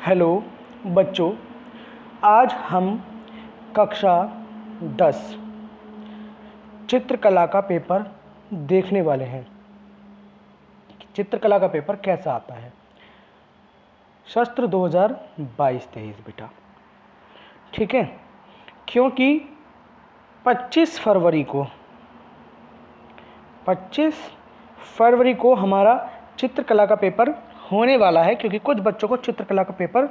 Hello बच्चों, आज हम कक्षा 10 चित्रकला का पेपर देखने वाले हैं। चित्रकला का पेपर कैसा आता है। सत्र 2022-23 बेटा, ठीक है। क्योंकि 25 फरवरी को हमारा चित्रकला का पेपर होने वाला है। क्योंकि कुछ बच्चों को चित्रकला का पेपर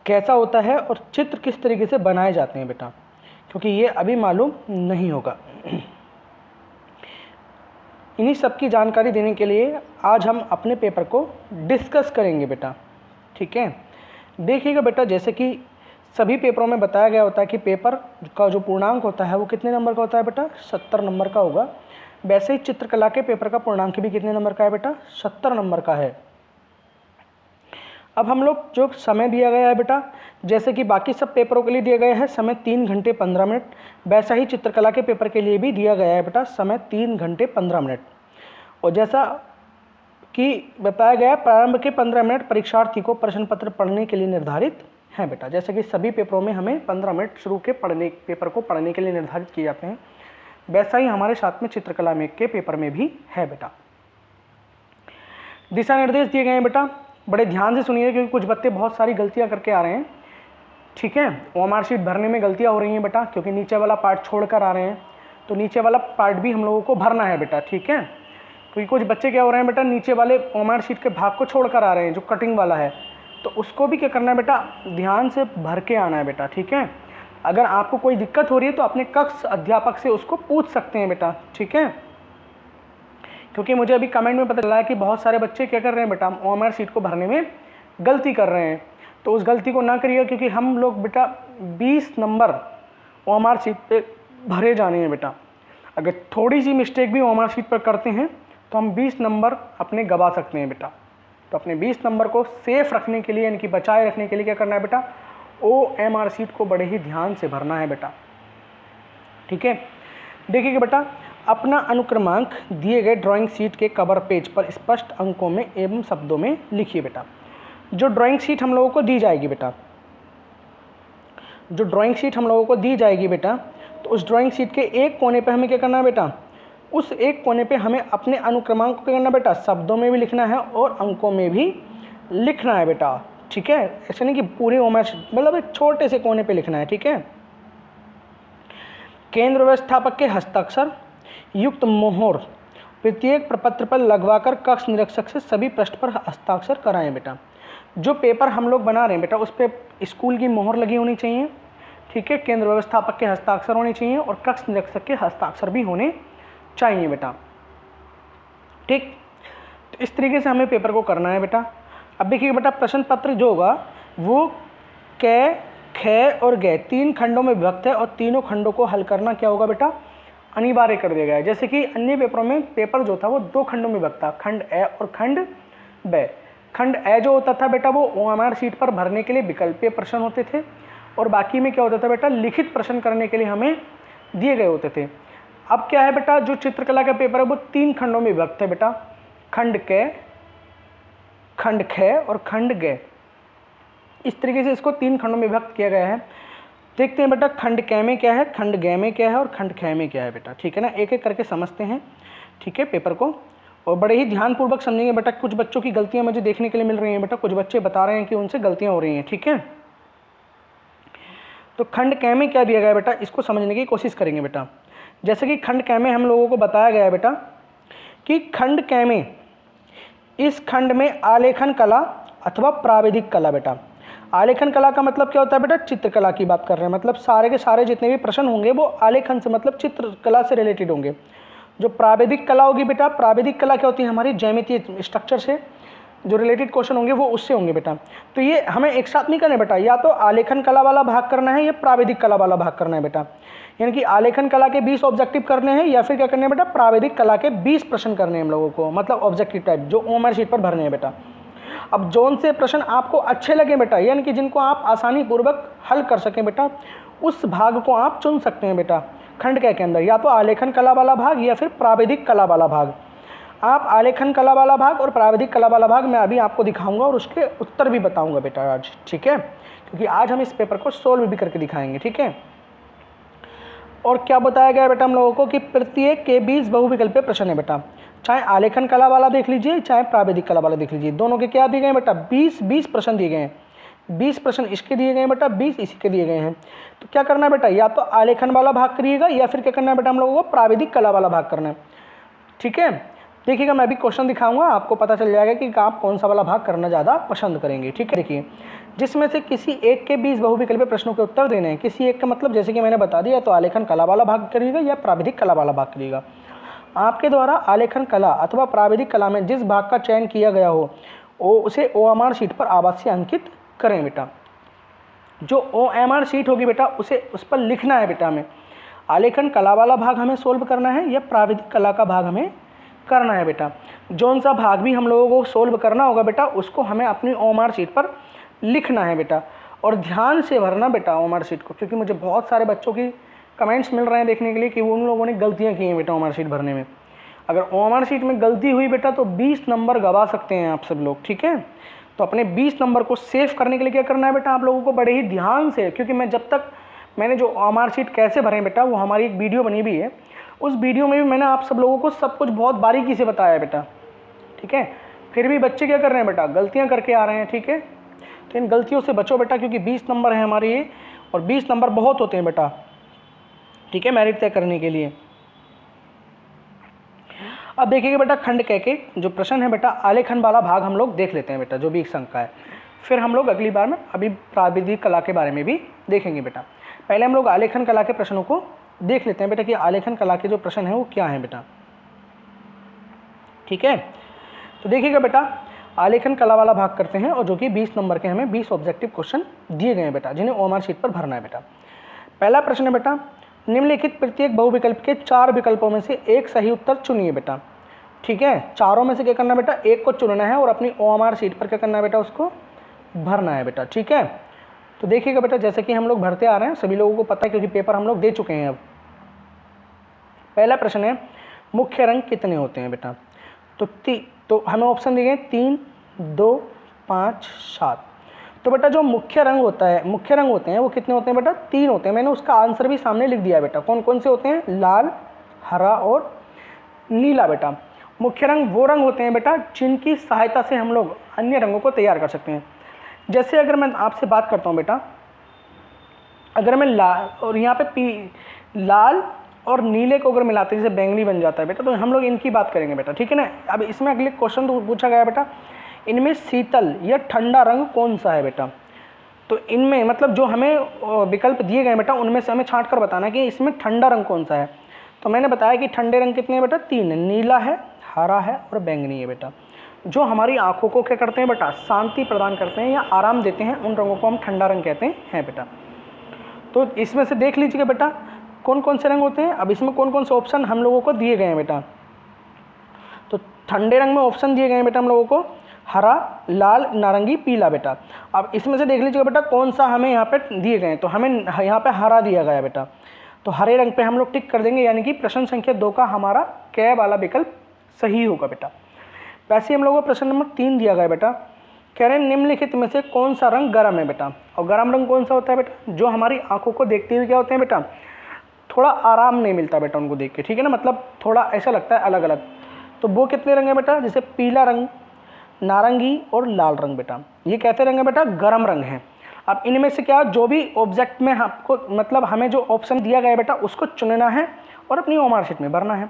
कैसा होता है और चित्र किस तरीके से बनाए जाते हैं बेटा, क्योंकि ये अभी मालूम नहीं होगा। इन्हीं सब की जानकारी देने के लिए आज हम अपने पेपर को डिस्कस करेंगे बेटा, ठीक है। देखिएगा बेटा, जैसे कि सभी पेपरों में बताया गया होता है कि पेपर का जो पूर्णांक होता है वो कितने नंबर का होता है बेटा, 70 नंबर का होगा। वैसे ही चित्रकला के पेपर का पूर्णांक भी कितने नंबर का है बेटा, 70 नंबर का है। अब हम लोग जो समय दिया गया है बेटा, जैसे कि बाकी सब पेपरों के लिए दिया गया है समय 3 घंटे 15 मिनट, वैसा ही चित्रकला के पेपर के लिए भी दिया गया है बेटा समय 3 घंटे 15 मिनट। और जैसा कि बताया गया, प्रारंभ के 15 मिनट परीक्षार्थी को प्रश्न पत्र पढ़ने के लिए निर्धारित है बेटा। जैसे कि सभी पेपरों में हमें 15 मिनट शुरू के पेपर को पढ़ने के लिए निर्धारित किए जाते हैं, वैसा ही हमारे साथ में चित्रकला में के पेपर में भी है बेटा। दिशा निर्देश दिए गए हैं बेटा, बड़े ध्यान से सुनिए क्योंकि कुछ बच्चे बहुत सारी गलतियां करके आ रहे हैं, ठीक है। ओएमआर शीट भरने में गलतियां हो रही हैं बेटा, क्योंकि नीचे वाला पार्ट छोड़कर आ रहे हैं, तो नीचे वाला पार्ट भी हम लोगों को भरना है बेटा, ठीक है। क्योंकि कुछ बच्चे क्या हो रहे हैं बेटा, नीचे वाले ओएमआर शीट के भाग को छोड़कर आ रहे हैं, जो कटिंग वाला है, तो उसको भी क्या करना है बेटा, ध्यान से भर के आना है बेटा, ठीक है। अगर आपको कोई दिक्कत हो रही है तो अपने कक्ष अध्यापक से उसको पूछ सकते हैं बेटा, ठीक है। क्योंकि मुझे अभी कमेंट में पता चला है कि बहुत सारे बच्चे क्या कर रहे हैं बेटा, ओएमआर शीट को भरने में गलती कर रहे हैं। तो उस गलती को ना करिए, क्योंकि हम लोग बेटा 20 नंबर ओएमआर शीट पे भरे जाने हैं बेटा। अगर थोड़ी सी मिस्टेक भी ओएमआर शीट पर करते हैं तो हम 20 नंबर अपने गवा सकते हैं बेटा। तो अपने 20 नंबर को सेफ रखने के लिए, यानी कि बचाए रखने के लिए क्या करना है बेटा, ओएमआर शीट को बड़े ही ध्यान से भरना है बेटा, ठीक है। देखिए बेटा, अपना अनुक्रमांक दिए गए ड्राइंग शीट के कवर पेज पर स्पष्ट अंकों में एवं शब्दों में लिखिए बेटा। जो ड्राइंग शीट हम लोगों को दी जाएगी बेटा, जो ड्राइंग शीट हम लोगों को दी जाएगी बेटा, तो उस ड्राइंग शीट के एक कोने पे हमें क्या करना है बेटा, उस एक कोने पे हमें अपने अनुक्रमांक को क्या करना है बेटा, शब्दों में भी लिखना है और अंकों में भी लिखना है बेटा, ठीक है। ऐसे नहीं कि पूरे मतलब एक छोटे से कोने पे लिखना है, ठीक है। केंद्र व्यवस्थापक के हस्ताक्षर युक्त मोहर प्रत्येक प्रपत्र पर लगवाकर कक्ष निरीक्षक से सभी पृष्ठ पर हस्ताक्षर कराएं बेटा। जो पेपर हम लोग बना रहे हैं बेटा, उस पर स्कूल की मोहर लगी होनी चाहिए, ठीक है। केंद्र व्यवस्थापक के हस्ताक्षर होने चाहिए और कक्ष निरीक्षक के हस्ताक्षर भी होने चाहिए बेटा, ठीक। तो इस तरीके से हमें पेपर को करना है बेटा। अब देखिए बेटा, प्रश्न पत्र जो होगा वो कै, ख और ग 3 खंडों में विभक्त है और तीनों खंडों को हल करना क्या होगा बेटा, अनिवार्य कर दिया गया है। जैसे कि अन्य पेपरों में पेपर जो था वो 2 खंडों में विभक्त था, खंड ए और खंड ब। खंड ए जो होता था बेटा, वो ओएमआर शीट पर भरने के लिए विकल्पीय प्रश्न होते थे, और बाकी में क्या होता था बेटा, लिखित प्रश्न करने के लिए हमें दिए गए होते थे। अब क्या है बेटा, जो चित्रकला का पेपर है वो 3 खंडों में विभक्त है बेटा, खंड क, खंड ख और खंड ग। इस तरीके से इसको 3 खंडों में विभक्त किया गया है। देखते हैं बेटा, खंड क में क्या है, खंड ग में क्या है और खंड ख में क्या है बेटा, ठीक है ना। एक एक करके समझते हैं, ठीक है, पेपर को, और बड़े ही ध्यानपूर्वक समझेंगे बेटा। कुछ बच्चों की गलतियां मुझे देखने के लिए मिल रही हैं बेटा, कुछ बच्चे बता रहे हैं कि उनसे गलतियां हो रही हैं, ठीक है। तो खंड क में क्या दिया गया है बेटा, इसको समझने की कोशिश करेंगे बेटा। जैसे कि खंड क में हम लोगों को बताया गया है बेटा कि खंड क में, इस खंड में आलेखन कला अथवा प्राविधिक कला बेटा। आलेखन कला का मतलब क्या होता है बेटा, चित्रकला की बात कर रहे हैं, मतलब सारे के सारे जितने भी प्रश्न होंगे वो आलेखन से मतलब चित्रकला से रिलेटेड होंगे। जो प्राविधिक कला होगी बेटा, प्राविधिक कला क्या होती है, हमारी ज्यामितीय स्ट्रक्चर से जो रिलेटेड क्वेश्चन होंगे वो उससे होंगे बेटा। तो ये हमें एक साथ नहीं करना बेटा, या तो आलेखन कला वाला भाग करना है या प्राविधिक कला वाला भाग करना है बेटा। यानी कि आलेखन कला के 20 ऑब्जेक्टिव करने हैं या फिर क्या करने हैं बेटा, प्राविधिक कला के 20 प्रश्न करने हैं हम लोगों को, मतलब ऑब्जेक्टिव टाइप जो ओएमआर शीट पर भरने हैं बेटा। अब जोन से प्रश्न आपको अच्छे लगे बेटा, यानी कि जिनको आप आसानी पूर्वक हल कर सकें बेटा, उस भाग को आप चुन सकते हैं बेटा खंड के अंदर, या तो आलेखन कला वाला भाग या फिर प्राविधिक कला वाला भाग। आप आलेखन कला वाला भाग और प्राविधिक कला वाला भाग मैं अभी आपको दिखाऊंगा और उसके उत्तर भी बताऊंगा बेटा आज, ठीक है, क्योंकि आज हम इस पेपर को सोल्व भी करके दिखाएंगे, ठीक है। और क्या बताया गया बेटा हम लोगों को कि प्रत्येक के 20 बहुविकल्पीय प्रश्न है बेटा, चाहे आलेखन कला वाला देख लीजिए चाहे प्राविधिक कला वाला देख लीजिए, दोनों के क्या दिए गए बेटा 20 प्रश्न दिए गए हैं। 20 प्रश्न इसके दिए गए हैं बेटा, 20 इसी के दिए गए हैं। तो क्या करना है बेटा, या तो आलेखन वाला भाग करिएगा या फिर क्या करना है बेटा हम लोगों को प्राविधिक कला वाला भाग करना है, ठीक है। देखिएगा मैं अभी क्वेश्चन दिखाऊंगा, आपको पता चल जाएगा कि आप कौन सा वाला भाग करना ज़्यादा पसंद करेंगे, ठीक है। देखिए जिसमें से किसी एक के 20 बहुविकल्पीय प्रश्नों के उत्तर देने हैं, किसी एक का मतलब जैसे कि मैंने बता दिया, तो आलेखन कला वाला भाग करिएगा या प्राविधिक कला वाला भाग करिएगा। आपके द्वारा आलेखन कला अथवा प्राविधिक कला में जिस भाग का चयन किया गया हो उसे OMR शीट पर आवाज़ से अंकित करें बेटा। जो OMR शीट होगी बेटा उस पर लिखना है बेटा हमें, आलेखन कला वाला भाग हमें सोल्व करना है या प्राविधिक कला का भाग हमें करना है बेटा। जौन सा भाग भी हम लोगों को सोल्व करना होगा बेटा उसको हमें अपनी OMR शीट पर लिखना है बेटा, और ध्यान से भरना बेटा OMR शीट को, क्योंकि मुझे बहुत सारे बच्चों की कमेंट्स मिल रहे हैं देखने के लिए कि उन लोगों ने गलतियां की हैं बेटा OMR शीट भरने में। अगर OMR शीट में गलती हुई बेटा तो 20 नंबर गवा सकते हैं आप सब लोग, ठीक है। तो अपने 20 नंबर को सेव करने के लिए क्या करना है बेटा आप लोगों को बड़े ही ध्यान से, क्योंकि मैंने जो OMR शीट कैसे भरें बेटा वो हमारी एक वीडियो बनी हुई है, उस वीडियो में भी मैंने आप सब लोगों को सब कुछ बहुत बारीकी से बताया बेटा, ठीक है। फिर भी बच्चे क्या कर रहे हैं बेटा, गलतियां करके आ रहे हैं, ठीक है। तो इन गलतियों से बचो बेटा, क्योंकि 20 नंबर है हमारे ये, और 20 नंबर बहुत होते हैं बेटा, ठीक है, मेरिट तय करने के लिए। अब देखिएगा बेटा खंड कह के जो प्रश्न है बेटा आलेखन वाला भाग हम लोग देख लेते हैं बेटा, जो भी एक अंक का है, फिर हम लोग अगली बार में अभी प्राविधिक कला के बारे में भी देखेंगे बेटा। पहले हम लोग आलेखन कला के प्रश्नों को देख लेते हैं बेटा कि आलेखन कला के जो प्रश्न है वो क्या है बेटा, ठीक है। तो देखिएगा बेटा आलेखन कला वाला भाग करते हैं, और जो कि 20 नंबर के हमें 20 ऑब्जेक्टिव क्वेश्चन दिए गए हैं बेटा, जिन्हें OMR शीट पर भरना है बेटा। पहला प्रश्न है बेटा, निम्नलिखित प्रत्येक बहुविकल्प के 4 विकल्पों में से एक सही उत्तर चुनिए बेटा, ठीक है। चारों में से क्या करना है बेटा, एक को चुनना है और अपनी OMR शीट पर क्या करना है बेटा उसको भरना है बेटा, ठीक है। तो देखिएगा बेटा जैसे कि हम लोग भरते आ रहे हैं, सभी लोगों को पता है क्योंकि पेपर हम लोग दे चुके हैं। अब पहला प्रश्न है मुख्य रंग कितने होते हैं बेटा, तो हमें ऑप्शन दिए गए 3, 2, 5, 7। तो बेटा जो मुख्य रंग होते हैं वो कितने होते हैं बेटा, 3 होते हैं। मैंने उसका आंसर भी सामने लिख दिया बेटा, कौन कौन से होते हैं, लाल, हरा और नीला बेटा। मुख्य रंग वो रंग होते हैं बेटा जिनकी सहायता से हम लोग अन्य रंगों को तैयार कर सकते हैं। जैसे अगर मैं आपसे बात करता हूँ बेटा, अगर मैं लाल और यहाँ पे लाल और नीले को अगर मिलाते हैं जैसे बैंगनी बन जाता है बेटा, तो हम लोग इनकी बात करेंगे बेटा, ठीक है ना। अब इसमें अगले क्वेश्चन तो पूछा गया बेटा, इनमें शीतल या ठंडा रंग कौन सा है बेटा। तो इनमें मतलब जो हमें विकल्प दिए गए बेटा उनमें से हमें छांट कर बताना कि इसमें ठंडा रंग कौन सा है। तो मैंने बताया कि ठंडे रंग कितने हैं बेटा, 3 है, नीला है, हरा है और बैंगनी है बेटा। जो हमारी आंखों को क्या करते हैं बेटा, शांति प्रदान करते हैं या आराम देते हैं, उन रंगों को हम ठंडा रंग कहते हैं बेटा। तो इसमें से देख लीजिएगा बेटा कौन कौन से रंग होते हैं। अब इसमें कौन कौन से ऑप्शन हम लोगों को दिए गए हैं बेटा, तो ठंडे रंग में ऑप्शन दिए गए हैं बेटा हम लोगों को हरा, लाल, नारंगी, पीला बेटा। अब इसमें से देख लीजिएगा बेटा कौन सा हमें यहाँ पे दिए गए हैं, तो हमें यहाँ पे हरा दिया गया बेटा, तो हरे रंग पे हम लोग टिक कर देंगे, यानी कि प्रश्न संख्या 2 का हमारा क वाला विकल्प सही होगा बेटा। वैसे हम लोगों को प्रश्न नंबर 3 दिया गया बेटा, कह रहे हैं निम्नलिखित में से कौन सा रंग गर्म है बेटा। और गर्म रंग कौन सा होता है बेटा, जो हमारी आंखों को देखते हुए क्या होते हैं बेटा, थोड़ा आराम नहीं मिलता बेटा उनको देख के, ठीक है ना, मतलब थोड़ा ऐसा लगता है अलग अलग। तो वो कितने रंग है बेटा, जैसे पीला रंग, नारंगी और लाल रंग बेटा, ये कैसे रंग है बेटा, गर्म रंग है। अब इनमें से क्या जो भी ऑब्जेक्ट में आपको मतलब हमें जो ऑप्शन दिया गया है बेटा उसको चुनना है और अपनी OMR शीट में भरना है।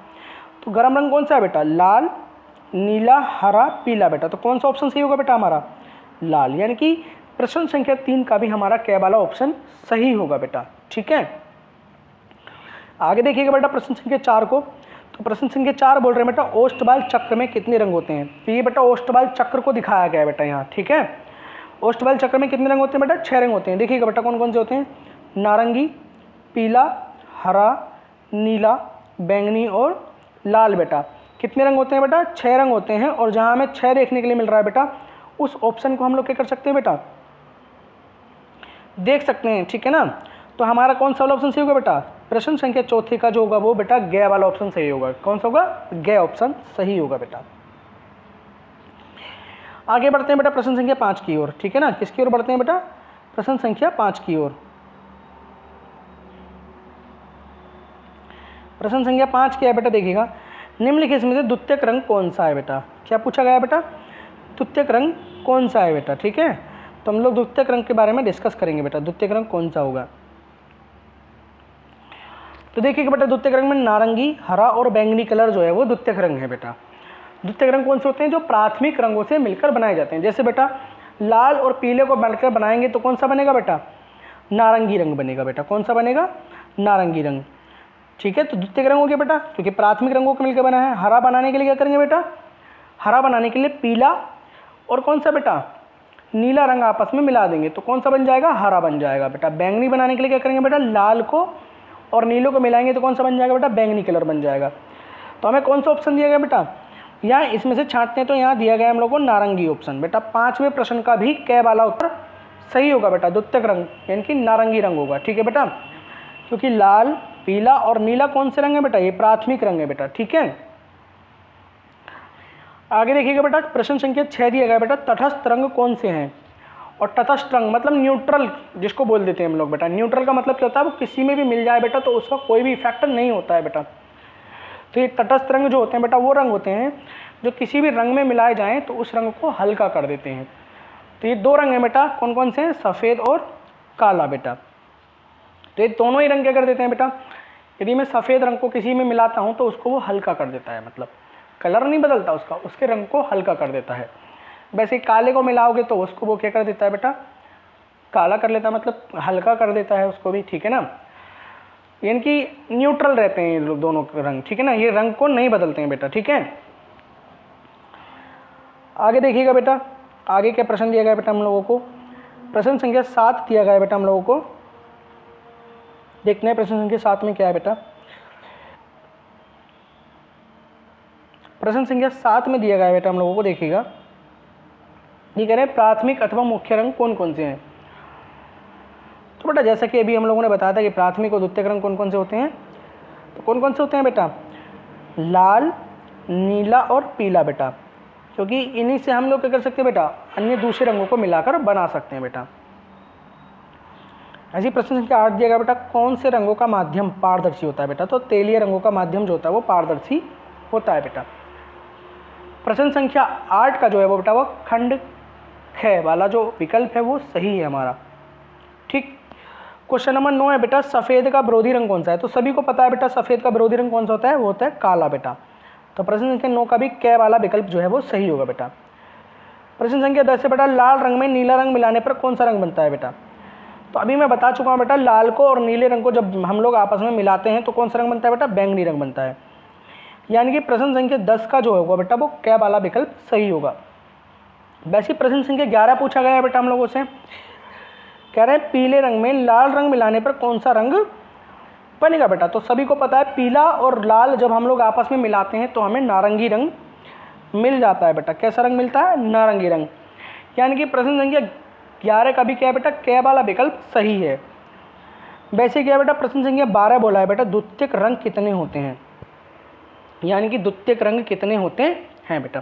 तो गर्म रंग कौन सा है बेटा, लाल, नीला, हरा, पीला बेटा। तो कौन सा ऑप्शन सही होगा बेटा हमारा, लाल, यानी कि प्रश्न संख्या 3 का भी हमारा क वाला ऑप्शन सही होगा बेटा, ठीक है। आगे देखिएगा बेटा प्रश्न संख्या 4 को, तो प्रश्न संख्या 4 बोल रहे हैं बेटा ओष्ठबाल चक्र में कितने रंग होते हैं। तो ये बेटा ओष्ठबाल चक्र को दिखाया गया है बेटा यहाँ, ठीक है। ओष्ठबाल चक्र में कितने रंग होते हैं बेटा, 6 रंग होते हैं। देखिएगा बेटा कौन कौन से होते हैं, नारंगी, पीला, हरा, नीला, बैंगनी और लाल बेटा। कितने रंग होते हैं बेटा, 6 रंग होते हैं। और जहाँ हमें 6 देखने के लिए मिल रहा है बेटा उस ऑप्शन को हम लोग क्या कर सकते हैं बेटा, देख सकते हैं, ठीक है ना। तो हमारा कौन सा वाला ऑप्शन सही होगा बेटा? प्रश्न संख्या चौथे का जो होगा वो बेटा ग वाला ऑप्शन सही होगा। कौन सा होगा? ग ऑप्शन सही होगा बेटा। आगे बढ़ते हैं बेटा प्रश्न संख्या 5 की ओर, ठीक है ना। किसकी ओर बढ़ते हैं बेटा? प्रश्न संख्या 5 की ओर। प्रश्न संख्या 5 क्या है बेटा? देखिएगा, निम्नलिखित में से द्वितीयक रंग कौन सा है बेटा? क्या पूछा गया है बेटा? द्वितीयक रंग कौन सा है बेटा? ठीक है, तो हम लोग द्वितीयक रंग के बारे में डिस्कस करेंगे बेटा, द्वितीयक रंग कौन सा होगा। तो देखिए बेटा, द्वितीयक रंग में नारंगी, हरा और बैंगनी कलर जो है वो द्वितीयक रंग है बेटा। द्वितीयक रंग कौन से होते हैं? जो प्राथमिक रंगों से मिलकर बनाए जाते हैं। जैसे बेटा लाल और पीले को मिलकर बनाएंगे तो कौन सा बनेगा बेटा? नारंगी रंग बनेगा बेटा। कौन सा बनेगा? नारंगी रंग। ठीक है, तो द्वितीयक रंग हो गया बेटा, क्योंकि प्राथमिक रंगों को मिलकर बना है। हरा बनाने के लिए क्या करेंगे बेटा? हरा बनाने के लिए पीला और कौन सा बेटा? नीला रंग आपस में मिला देंगे तो कौन सा बन जाएगा? हरा बन जाएगा बेटा। बैंगनी बनाने के लिए क्या करेंगे बेटा? लाल को और नीले को मिलाएंगे तो कौन सा बन जाएगा बेटा? बैंगनी कलर बन जाएगा। तो हमें कौन सा ऑप्शन दिया गया बेटा? यहाँ इसमें से छांटते हैं तो यहाँ दिया गया हम लोग को नारंगी ऑप्शन बेटा। 5वें प्रश्न का भी क वाला उत्तर सही होगा बेटा। द्वितीयक रंग यानी कि नारंगी रंग होगा। ठीक है बेटा, क्योंकि लाल, पीला और नीला कौन से रंग है बेटा? ये प्राथमिक रंग है बेटा। ठीक है, आगे देखिएगा बेटा, प्रश्न संख्या 6 दिया गया बेटा, तटस्थ रंग कौन से हैं? और तटस्थ रंग मतलब न्यूट्रल जिसको बोल देते हैं हम लोग बेटा। न्यूट्रल का मतलब क्या होता है? वो किसी में भी मिल जाए बेटा तो उसका कोई भी इफेक्ट नहीं होता है बेटा। तो ये तटस्थ रंग जो होते हैं बेटा वो रंग होते हैं जो किसी भी रंग में मिलाए जाएं तो उस रंग को हल्का कर देते हैं। तो ये 2 रंग हैं बेटा, कौन कौन से हैं? सफ़ेद और काला बेटा। तो ये दोनों ही रंग क्या कर देते हैं बेटा? यदि मैं सफ़ेद रंग को किसी में मिलाता हूँ तो उसको वो हल्का कर देता है, मतलब कलर नहीं बदलता उसका, उसके रंग को हल्का कर देता है। वैसे काले को मिलाओगे तो उसको वो क्या कर देता है बेटा? काला कर लेता है, मतलब हल्का कर देता है उसको भी। ठीक है ना, यानी कि न्यूट्रल रहते हैं ये लोग दोनों रंग। ठीक है ना, ये रंग को नहीं बदलते हैं बेटा। ठीक है, आगे देखिएगा बेटा, आगे क्या प्रश्न दिया गया बेटा हम लोगों को? प्रश्न संख्या 7 दिया गया है बेटा हम लोगों को। देखते हैं प्रश्न संख्या 7 में क्या है बेटा। प्रश्न संख्या 7 में दिया गया है बेटा हम लोगों को, देखिएगा, ये कह रहे हैं प्राथमिक अथवा मुख्य रंग कौन कौन से हैं। तो बेटा जैसा कि अभी हम लोगों ने बताया था कि प्राथमिक और द्वितीयक रंग कौन कौन से होते हैं, तो कौन कौन से होते हैं बेटा? लाल, नीला और पीला बेटा, क्योंकि इन्हीं से हम लोग क्या कर सकते हैं बेटा? अन्य दूसरे रंगों को मिलाकर बना सकते हैं बेटा। ऐसी प्रश्न संख्या 8 दिया गया बेटा, कौन से रंगों का माध्यम पारदर्शी होता है बेटा? तो तेलीय रंगों का माध्यम जो होता है वो पारदर्शी होता है बेटा। प्रश्न संख्या 8 का जो है वो बेटा वो खंड ख वाला जो विकल्प है वो सही है हमारा। ठीक, क्वेश्चन नंबर 9 है बेटा, सफ़ेद का विरोधी रंग कौन सा है? तो सभी को पता है बेटा सफ़ेद का विरोधी रंग कौन सा होता है? वो होता है काला बेटा। तो प्रश्न संख्या 9 का भी क वाला विकल्प जो है वो सही होगा बेटा। प्रश्न संख्या 10 है बेटा, लाल रंग में नीला रंग मिलाने पर कौन सा रंग बनता है बेटा? तो अभी मैं बता चुका हूँ बेटा, लाल को और नीले रंग को जब हम लोग आपस में मिलाते हैं तो कौन सा रंग बनता है बेटा? बैंगनी रंग बनता है। यानी कि प्रश्न संख्या 10 का जो होगा बेटा वो क वाला विकल्प सही होगा। वैसे प्रश्न संख्या 11 पूछा गया है बेटा हम लोगों से, कह रहे हैं पीले रंग में लाल रंग मिलाने पर कौन सा रंग बनेगा बेटा? तो सभी को पता है पीला और लाल जब हम लोग आपस में मिलाते हैं तो हमें नारंगी रंग मिल जाता है बेटा। कैसा रंग मिलता है? नारंगी रंग। यानी कि प्रश्न संख्या 11 का भी क्या है बेटा? क वाला विकल्प सही है। वैसे क्या है बेटा, प्रश्न संख्या 12 बोला है बेटा, द्वितीयक रंग कितने होते हैं? यानी कि द्वितीयक रंग कितने होते हैं बेटा?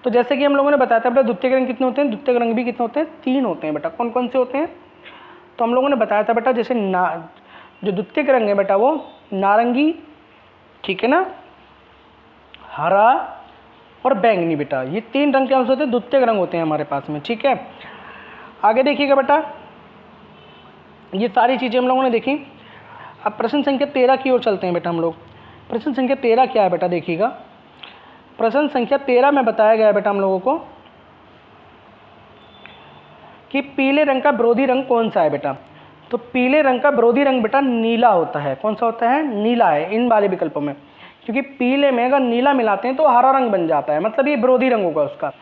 तो जैसे कि हम लोगों ने बताया था बेटा, द्वितीयक रंग कितने होते हैं? द्वितीयक रंग भी कितने होते हैं? 3 होते हैं बेटा। कौन कौन से होते हैं? तो हम लोगों ने बताया था बेटा, जैसे जो द्वितीयक रंग है बेटा वो नारंगी, ठीक है ना, हरा और बैंगनी बेटा, ये 3 रंग के अंश होते हैं, द्वितीयक रंग होते हैं हमारे पास में। ठीक है, आगे देखिएगा बेटा, ये सारी चीज़ें हम लोगों ने देखी। अब प्रश्न संख्या 13 की ओर चलते हैं बेटा हम लोग। प्रश्न संख्या 13 क्या है बेटा? देखिएगा, प्रश्न संख्या 13 में बताया गया है बेटा हम लोगों को कि पीले रंग का विरोधी रंग कौन सा है बेटा? तो पीले रंग का विरोधी रंग बेटा नीला होता है। कौन सा होता है? नीला है इन वाले विकल्पों में, क्योंकि पीले में अगर नीला मिलाते हैं तो हरा रंग बन जाता है, मतलब ये विरोधी रंग होगा उसका।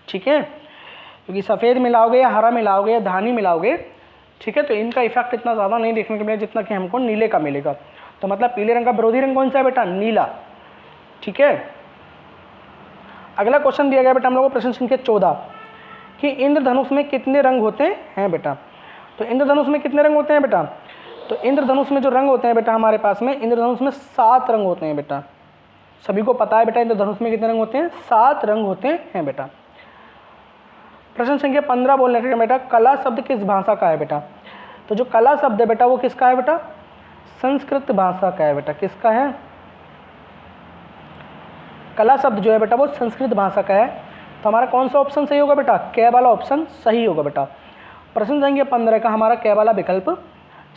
ठीक है, क्योंकि सफ़ेद मिलाओगे या हरा मिलाओगे या धानी मिलाओगे, ठीक है, तो इनका इफेक्ट इतना ज़्यादा नहीं देखने को मिलेगा जितना कि हमको नीले का मिलेगा। तो मतलब पीले रंग का विरोधी रंग कौन सा है बेटा? नीला। ठीक है, अगला क्वेश्चन दिया गया बेटा हम लोग को, प्रश्न संख्या 14 कि इंद्रधनुष में कितने रंग होते हैं बेटा? तो इंद्रधनुष में कितने रंग होते हैं बेटा? तो इंद्रधनुष में जो रंग होते हैं बेटा हमारे पास में, इंद्रधनुष में 7 रंग होते हैं बेटा। सभी को पता है बेटा इंद्रधनुष में कितने रंग होते हैं? 7 रंग होते हैं बेटा। प्रश्न संख्या 15 बोलने के बेटा, कला शब्द किस भाषा का है बेटा? तो जो कला शब्द है बेटा वो किसका है बेटा? संस्कृत भाषा का है बेटा। किसका है? कला शब्द जो है बेटा वो संस्कृत भाषा का है। तो हमारा कौन सा ऑप्शन सही होगा बेटा? कै वाला ऑप्शन सही होगा बेटा। प्रश्न संख्या 15 का हमारा कै वाला विकल्प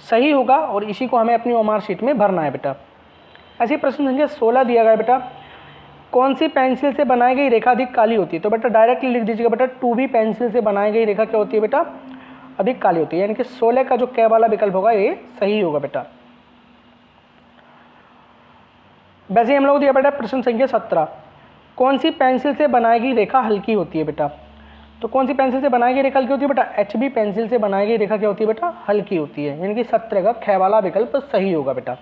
सही होगा और इसी को हमें अपनी ओमार शीट में भरना है बेटा। ऐसे प्रश्न संख्या 16 दिया गया बेटा, कौन सी पेंसिल से बनाई गई रेखा अधिक काली होती है? तो बेटा डायरेक्टली लिख दीजिएगा बेटा, 2B पेंसिल से बनाई गई रेखा क्या होती है बेटा? अधिक काली होती है। यानी कि 16 का जो कै वाला विकल्प होगा ये सही होगा बेटा। वैसे ही हम लोग दिया बेटा प्रश्न संख्या 17, कौन सी पेंसिल से बनाई गई रेखा हल्की होती है बेटा? तो कौन सी पेंसिल से बनाई गई रेखा हल्की होती है बेटा? HB पेंसिल से बनाई गई रेखा क्या होती है बेटा? हल्की होती है। यानी कि 17 का कै वाला विकल्प सही होगा बेटा।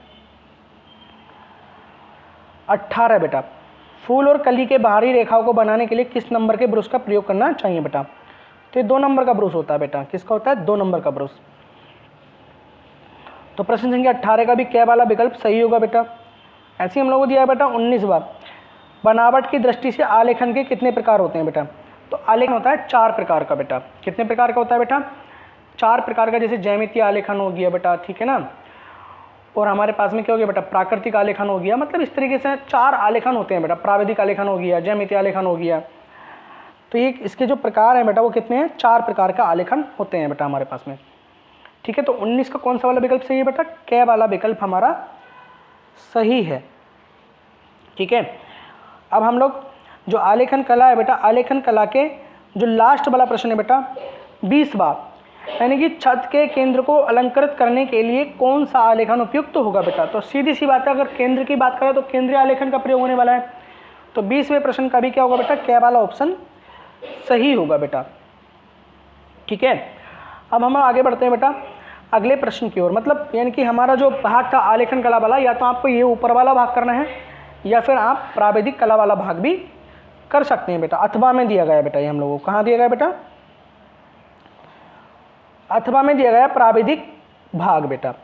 18 बेटा, फूल और कली के बाहरी रेखाओं को बनाने के लिए किस नंबर के ब्रश का प्रयोग करना चाहिए बेटा? तो ये 2 नंबर का ब्रश होता है बेटा। किसका होता है? 2 नंबर का ब्रश। तो प्रश्न संख्या 18 का भी कै वाला विकल्प सही होगा बेटा। ऐसे ही हम लोगों को दिया है बेटा 19वां, बनावट की दृष्टि से आलेखन के कितने प्रकार होते हैं बेटा? तो आलेखन होता है 4 प्रकार का बेटा। कितने प्रकार का होता है बेटा? 4 प्रकार का। जैसे ज्यामितीय आलेखन हो गया बेटा, ठीक है ना, और हमारे पास में क्या हो गया बेटा? प्राकृतिक आलेखन हो गया। मतलब इस तरीके से 4 आलेखन होते हैं बेटा। प्राविधिक आलेखन हो गया, ज्यामितीय आलेखन हो गया। तो ये इसके जो प्रकार हैं बेटा वो कितने हैं? 4 प्रकार का आलेखन होते हैं बेटा हमारे पास में। ठीक है, तो 19 का कौन सा वाला विकल्प सही है बेटा? कै वाला विकल्प हमारा सही है। ठीक है, अब हम लोग जो आलेखन कला है बेटा, आलेखन कला के जो लास्ट वाला प्रश्न है बेटा 20वां, यानी कि छत के केंद्र को अलंकृत करने के लिए कौन सा आलेखन उपयुक्त होगा बेटा? तो सीधी सी बात है, अगर केंद्र की बात करें तो केंद्रीय आलेखन का प्रयोग होने वाला है। तो 20वें प्रश्न का भी क्या होगा बेटा? कै वाला ऑप्शन सही होगा बेटा। ठीक है, अब हम आगे बढ़ते हैं बेटा अगले प्रश्न की ओर। मतलब यानी कि हमारा जो भाग था आलेखन कला वाला, या तो आपको ये ऊपर वाला भाग करना है या फिर आप प्राविधिक कला वाला भाग भी कर सकते हैं बेटा। अथवा में दिया गया बेटा, ये हम लोगों को कहाँ दिया गया बेटा? अथवा में दिया गया प्राविधिक भाग बेटा।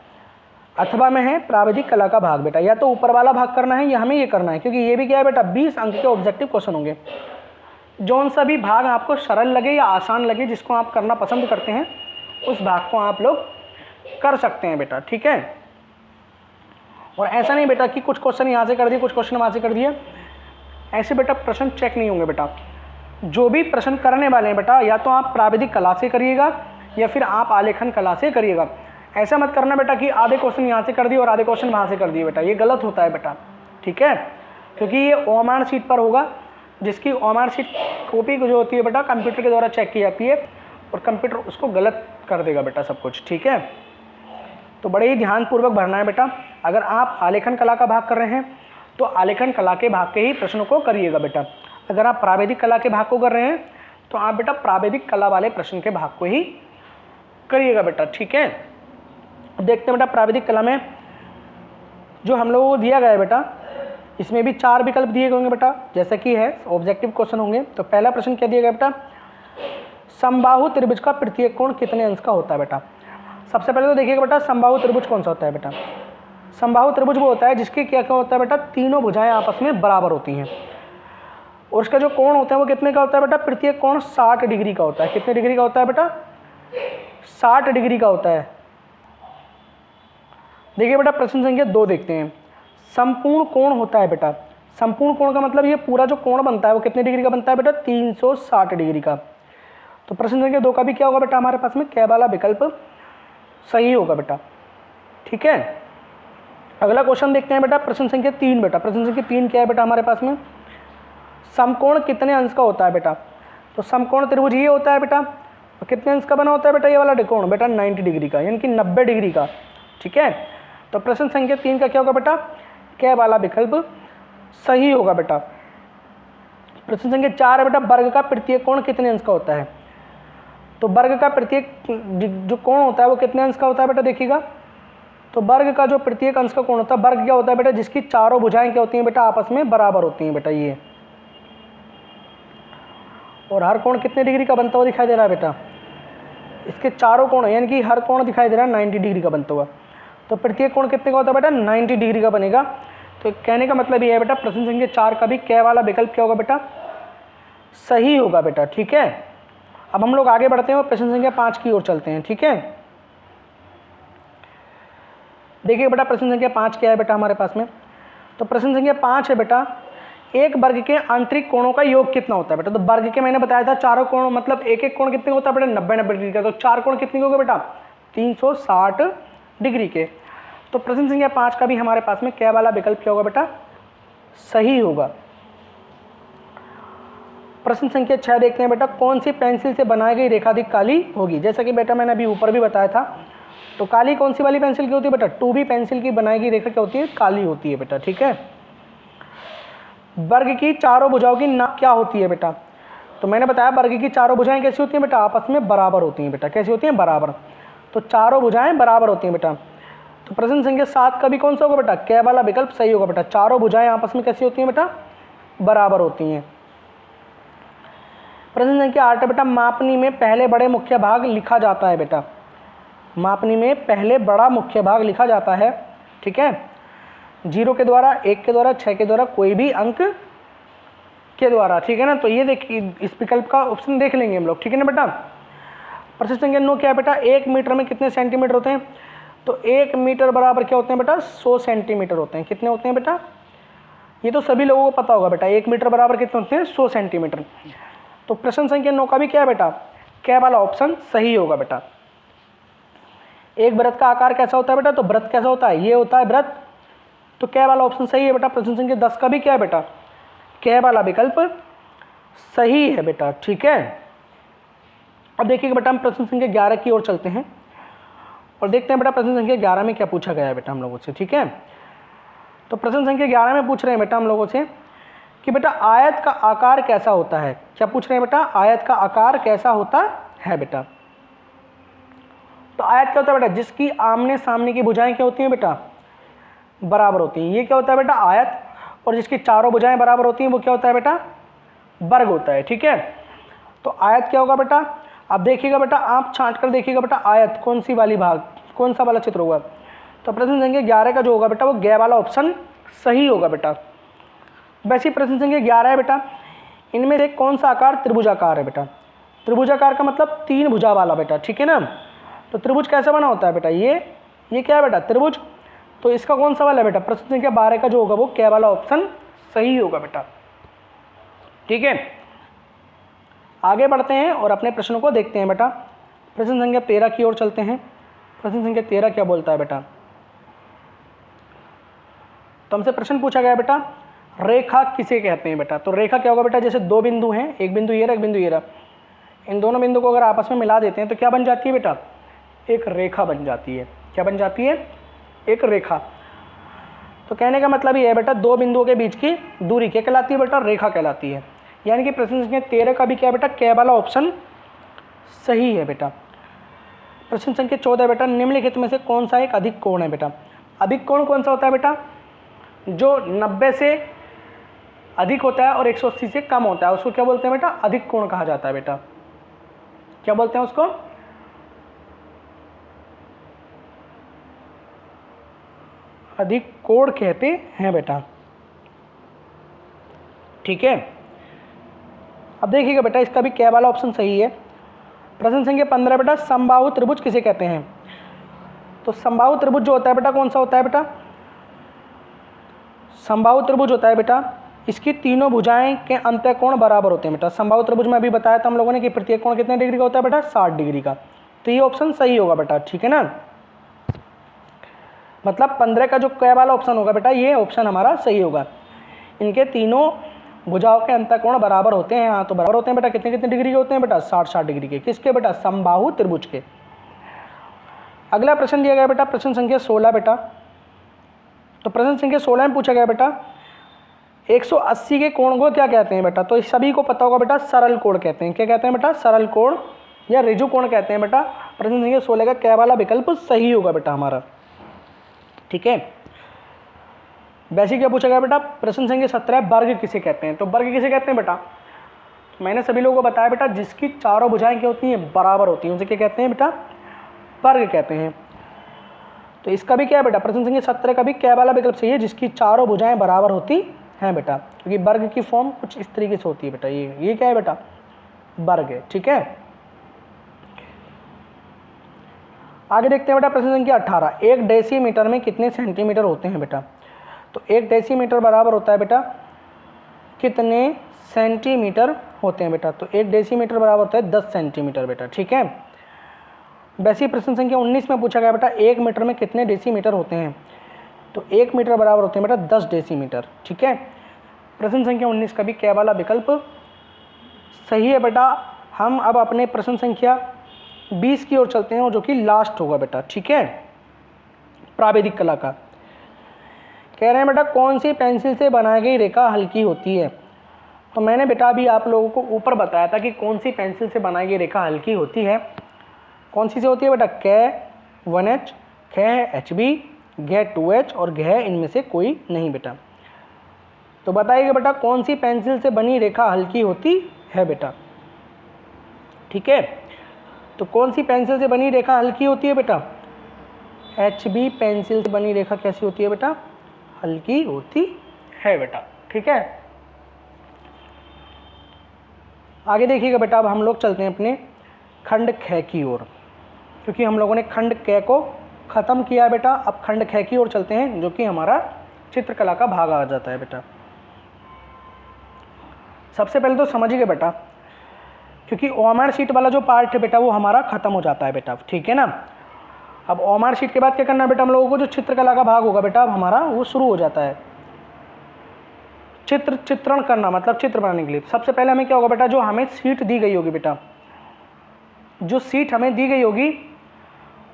अथवा में है प्राविधिक कला का भाग बेटा। या तो ऊपर वाला भाग करना है या हमें ये करना है, क्योंकि ये भी क्या है बेटा 20 अंक के ऑब्जेक्टिव क्वेश्चन होंगे। जौन सा भी भाग आपको सरल लगे या आसान लगे, जिसको आप करना पसंद करते हैं, उस भाग को आप लोग कर सकते हैं बेटा। ठीक है, और ऐसा नहीं बेटा कि कुछ क्वेश्चन यहाँ से कर दिए, कुछ क्वेश्चन वहाँ से कर दिए। ऐसे बेटा प्रश्न चेक नहीं होंगे बेटा। जो भी प्रश्न करने वाले हैं बेटा, या तो आप प्राविधिक कला से करिएगा या फिर आप आलेखन कला से करिएगा। ऐसा मत करना बेटा कि आधे क्वेश्चन यहाँ से कर दिए और आधे क्वेश्चन वहाँ से कर दिए बेटा, ये गलत होता है बेटा। ठीक है, क्योंकि ये ओएमआर शीट पर होगा, जिसकी ओएमआर शीट कॉपी जो होती है बेटा कंप्यूटर के द्वारा चेक की जाती है और कंप्यूटर उसको गलत कर देगा बेटा सब कुछ। ठीक है, तो बड़े ही ध्यानपूर्वक भरना है बेटा। अगर आप आलेखन कला का भाग कर रहे हैं तो आलेखन कला के भाग के ही प्रश्नों को करिएगा बेटा। अगर आप प्राविधिक कला के भाग को कर रहे हैं तो आप बेटा प्राविधिक कला वाले प्रश्न के भाग को ही करिएगा बेटा। ठीक है, देखते हैं बेटा प्राविधिक कला में जो हम लोगों को दिया गया है बेटा, इसमें भी 4 विकल्प दिए गए होंगे बेटा, जैसा कि है ऑब्जेक्टिव क्वेश्चन होंगे। तो पहला प्रश्न क्या दिया गया बेटा? समबाहु त्रिभुज का प्रत्येक कोण कितने अंश का होता है बेटा? सबसे पहले तो देखिएगा बेटा समबाहु त्रिभुज कौन सा होता है बेटा? समबाहु त्रिभुज वो होता है जिसके क्या क्या होता है बेटा? तीनों भुजाएं आपस में बराबर होती हैं और उसका जो कोण होता है वो कितने का होता है बेटा? प्रत्येक कोण 60 डिग्री का होता है। कितने डिग्री का होता है बेटा? 60 डिग्री का होता है। देखिए बेटा प्रश्न संख्या 2 देखते हैं। संपूर्ण कोण होता है बेटा, संपूर्ण कोण का मतलब ये पूरा जो कोण बनता है वो कितने डिग्री का बनता है बेटा? 360 डिग्री का। तो प्रश्न संख्या 2 का भी क्या होगा बेटा हमारे पास में? कै वाला विकल्प सही होगा बेटा। ठीक है, अगला क्वेश्चन देखते हैं बेटा प्रश्न संख्या 3 बेटा। प्रश्न संख्या 3 क्या है बेटा हमारे पास में? समकोण कितने अंश का होता है बेटा? तो समकोण त्रिभुज ये होता है बेटा, और कितने अंश का बना होता है बेटा? ये वाला कोण बेटा 90 डिग्री का, यानी कि 90 डिग्री का। ठीक है, तो प्रश्न संख्या 3 का क्या होगा बेटा? कै वाला विकल्प सही होगा बेटा। प्रश्न संख्या 4 है बेटा, वर्ग का प्रत्येक कोण कितने अंश का होता है? तो वर्ग का प्रत्येक जो कोण होता है वो कितने अंश का होता है बेटा? देखिएगा, तो वर्ग का जो प्रत्येक अंश का कोण होता है, वर्ग क्या होता है बेटा? जिसकी चारों भुजाएं क्या होती हैं बेटा? आपस में बराबर होती हैं बेटा ये। और हर कोण कितने डिग्री का बनता हुआ दिखाई दे रहा है बेटा? इसके चारों कोण यानी कि हर कोण दिखाई दे रहा है 90 डिग्री का बनता हुआ, तो प्रत्येक कोण कितने का होता है बेटा 90 डिग्री का बनेगा। तो कहने का मतलब ये है बेटा प्रश्न संख्या 4 का भी क वाला विकल्प क्या होगा बेटा सही होगा बेटा। ठीक है, अब हम लोग आगे बढ़ते हैं और प्रश्न संख्या 5 की ओर चलते हैं। ठीक है, देखिए बेटा प्रश्न संख्या 5 क्या है बेटा हमारे पास में। तो प्रश्न संख्या 5 है बेटा एक वर्ग के आंतरिक कोणों का योग कितना होता है बेटा। तो वर्ग के मैंने बताया था चारों कोण मतलब एक एक कोण कितने होता है बेटा 90 डिग्री का, तो 4 कोण कितने होगा बेटा 360 डिग्री के। तो प्रश्न संख्या 5 का भी हमारे पास में क्या वाला विकल्प क्या होगा बेटा सही होगा। प्रश्न संख्या 6 देखते हैं बेटा कौन सी पेंसिल से बनाई गई रेखा अधिक काली होगी। जैसा कि बेटा मैंने अभी ऊपर भी बताया था, तो काली कौन सी वाली पेंसिल की होती है बेटा 2B पेंसिल की बनाई गई रेखा क्या होती है काली होती है बेटा। ठीक है, वर्ग की चारों भुजाओं की नाप क्या होती है बेटा। तो मैंने बताया वर्ग की चारों भुजाएं कैसी होती हैं बेटा आपस में बराबर होती हैं बेटा। कैसी होती हैं बराबर, तो चारों भुजाएं बराबर होती हैं बेटा। तो प्रश्न संख्या 7 का भी कौन सा होगा बेटा क वाला विकल्प सही होगा बेटा। चारों भुजाएं आपस में कैसी होती हैं बेटा बराबर होती हैं। प्रश्न संख्या 8 बेटा मापनी में पहले बड़े मुख्य भाग लिखा जाता है बेटा। मापनी में पहले बड़ा मुख्य भाग लिखा जाता है। ठीक है, 0 के द्वारा, 1 के द्वारा, 6 के द्वारा, कोई भी अंक के द्वारा। ठीक है ना, तो ये देखिए इस विकल्प का ऑप्शन देख लेंगे हम लोग। ठीक है ना बेटा। प्रश्न संख्या 9 क्या है बेटा 1 मीटर में कितने सेंटीमीटर होते हैं। तो 1 मीटर बराबर क्या होते हैं बेटा 100 सेंटीमीटर होते हैं। कितने होते हैं बेटा, ये तो सभी लोगों को पता होगा बेटा 1 मीटर बराबर कितने होते हैं 100 सेंटीमीटर। तो प्रश्न संख्या 9 का भी क्या है बेटा क्या वाला ऑप्शन सही होगा बेटा। एक वृत्त का आकार कैसा होता है बेटा, तो वृत्त कैसा होता है ये होता है वृत्त, तो क्या वाला ऑप्शन सही है बेटा। प्रश्न संख्या 10 का भी क्या है बेटा क्या वाला विकल्प सही है बेटा। ठीक है, अब देखिए बेटा हम प्रश्न संख्या 11 की ओर चलते हैं और देखते हैं बेटा प्रश्न संख्या 11 में क्या पूछा गया है बेटा हम लोगों से। ठीक है, तो प्रश्न संख्या 11 में पूछ रहे हैं बेटा हम लोगों से कि बेटा आयत का आकार कैसा होता है। क्या पूछ रहे हैं बेटा आयत का आकार कैसा होता है बेटा। तो आयत क्या होता है बेटा जिसकी आमने सामने की भुजाएं क्या होती हैं बेटा बराबर होती हैं। ये क्या होता है बेटा आयत, और जिसकी चारों भुजाएं बराबर होती हैं वो क्या होता है बेटा वर्ग होता है। ठीक है, तो आयत क्या होगा बेटा, अब देखिएगा बेटा आप छांट कर देखिएगा बेटा आयत कौन सी वाली भाग कौन सा वाला चित्र होगा। तो प्रश्न संख्या 11 का जो होगा बेटा वो ग वाला ऑप्शन सही होगा बेटा। वैसे प्रश्न संख्या 11 है बेटा इनमें से कौन सा आकार त्रिभुजाकार है बेटा। त्रिभुजाकार का मतलब 3 भुजा वाला बेटा। ठीक है ना, तो त्रिभुज कैसा बना होता है बेटा ये क्या है बेटा त्रिभुज, तो इसका कौन सा वाला है बेटा प्रश्न संख्या 12 का जो होगा वो क्या वाला ऑप्शन सही होगा बेटा। ठीक है, आगे बढ़ते हैं और अपने प्रश्नों को देखते हैं बेटा। प्रश्न संख्या 13 की ओर चलते हैं। प्रश्न संख्या 13 क्या बोलता है बेटा, तो हमसे प्रश्न पूछा गया बेटा रेखा किसे कहते हैं बेटा। तो रेखा क्या होगा बेटा जैसे 2 बिंदु हैं, एक बिंदु ये रहा एक बिंदु ये रहा, इन दोनों बिंदु को अगर आपस में मिला देते हैं तो क्या बन जाती है बेटा एक रेखा बन जाती है। क्या बन जाती है एक रेखा। तो कहने का मतलब ये है बेटा 2 बिंदुओं के बीच की दूरी क्या कहलाती है बेटा रेखा कहलाती है। यानी कि प्रश्न संख्या 13 का भी क्या है बेटा क वाला ऑप्शन सही है बेटा। प्रश्न संख्या 14 बेटा निम्नलिखित में से कौन सा एक अधिक कोण है बेटा। अधिक कोण कौन सा होता है बेटा जो 90 से अधिक होता है और 180 से कम होता है, उसको क्या बोलते हैं बेटा अधिक कोण कहा जाता है बेटा। क्या बोलते हैं उसको अधिक कोण कहते हैं बेटा। ठीक है, अब देखिएगा बेटा इसका भी क्या वाला ऑप्शन सही है। प्रश्न संख्या 15 बेटा समबाहु त्रिभुज किसे कहते हैं। तो समबाहु त्रिभुज जो होता है बेटा कौन सा होता है बेटा समबाहु त्रिभुज होता है बेटा इसकी तीनों भुजाएं के अंतः कोण बराबर होते हैं बेटा। समबाहु त्रिभुज में अभी बताया था हम लोगों ने कि प्रत्येक कोण कितने डिग्री का होता है बेटा 60 डिग्री का, तो ये ऑप्शन सही होगा बेटा। ठीक है ना, मतलब 15 का जो क वाला ऑप्शन होगा बेटा ये ऑप्शन हमारा सही होगा। इनके तीनों भुजाओं के अंतः कोण बराबर होते हैं। हाँ तो बराबर होते हैं बेटा कितने कितने डिग्री के होते हैं बेटा 60 डिग्री के। किसके बेटा समबाहु त्रिभुज के। अगला प्रश्न दिया गया बेटा प्रश्न संख्या 16 बेटा। तो प्रश्न संख्या 16 में पूछा गया बेटा 180 के कोण को क्या कहते हैं बेटा। तो सभी को पता होगा बेटा सरल कोण कहते हैं। क्या कहते हैं बेटा सरल कोण या ऋजु कोण कहते हैं बेटा। प्रश्न संख्या 16 का क्या वाला विकल्प सही होगा बेटा हमारा। ठीक है, वैसे क्या पूछा गया बेटा प्रश्न संख्या 17 वर्ग किसे कहते हैं। तो वर्ग किसे कहते हैं बेटा मैंने सभी लोगों को बताया बेटा जिसकी चारों भुजाएं क्या होती हैं, बराबर होती हैं, उसे क्या कहते हैं बेटा, वर्ग कहते हैं। तो इसका भी क्या है बेटा, प्रश्न संख्या 17 का भी क्या वाला विकल्प सही है, जिसकी चारों भुजाएं बराबर होती हैं बेटा, क्योंकि वर्ग की फॉर्म कुछ इस तरीके से होती है बेटा, ये क्या है बेटा, वर्ग है। ठीक है, आगे देखते हैं बेटा प्रश्न संख्या 18, 1 डेसीमीटर में कितने सेंटीमीटर होते हैं बेटा। तो 1 डेसीमीटर बराबर होता है बेटा कितने सेंटीमीटर होते हैं बेटा। तो 1 डेसीमीटर बराबर होता है 10 सेंटीमीटर बेटा। ठीक है, वैसे ही प्रश्न संख्या 19 में पूछा गया बेटा 1 मीटर में कितने डेसीमीटर होते हैं। तो 1 मीटर बराबर होते हैं बेटा 10 डेसीमीटर। ठीक है, प्रश्न संख्या 19 का भी क्या वाला विकल्प सही है बेटा। हम अब अपने प्रश्न संख्या 20 की ओर चलते हैं, और जो कि लास्ट होगा बेटा। ठीक है, प्राविधिक कला का कह रहे हैं बेटा कौन सी पेंसिल से बनाई गई रेखा हल्की होती है। तो मैंने बेटा अभी आप लोगों को ऊपर बताया था कि कौन सी पेंसिल से बनाई गई रेखा हल्की होती है। कौन सी से होती है बेटा, कै 1H, कै HB, घै 2H और घै इनमें से कोई नहीं बेटा। तो बताइएगा बेटा कौन सी पेंसिल से बनी रेखा हल्की होती है बेटा। ठीक है, तो कौन सी पेंसिल से बनी रेखा हल्की होती है बेटा, HB पेंसिल से बनी रेखा कैसी होती है बेटा, हल्की होती है बेटा। ठीक है, आगे देखिएगा बेटा, अब हम लोग चलते हैं अपने खंड ख की ओर, क्योंकि हम लोगों ने खंड क को ख़त्म किया है बेटा। अब खंड ख की ओर चलते हैं, जो कि हमारा चित्रकला का भाग आ जाता है बेटा। सबसे पहले तो समझिए बेटा, क्योंकि ओएमआर शीट वाला जो पार्ट है बेटा वो हमारा ख़त्म हो जाता है बेटा। ठीक है ना, अब ओएमआर शीट के बाद क्या करना है बेटा, हम लोगों को जो चित्रकला का भाग होगा बेटा अब हमारा वो शुरू हो जाता है। चित्रण करना मतलब चित्र बनाने के लिए सबसे पहले हमें क्या होगा बेटा, जो हमें सीट दी गई होगी बेटा, जो सीट हमें दी गई होगी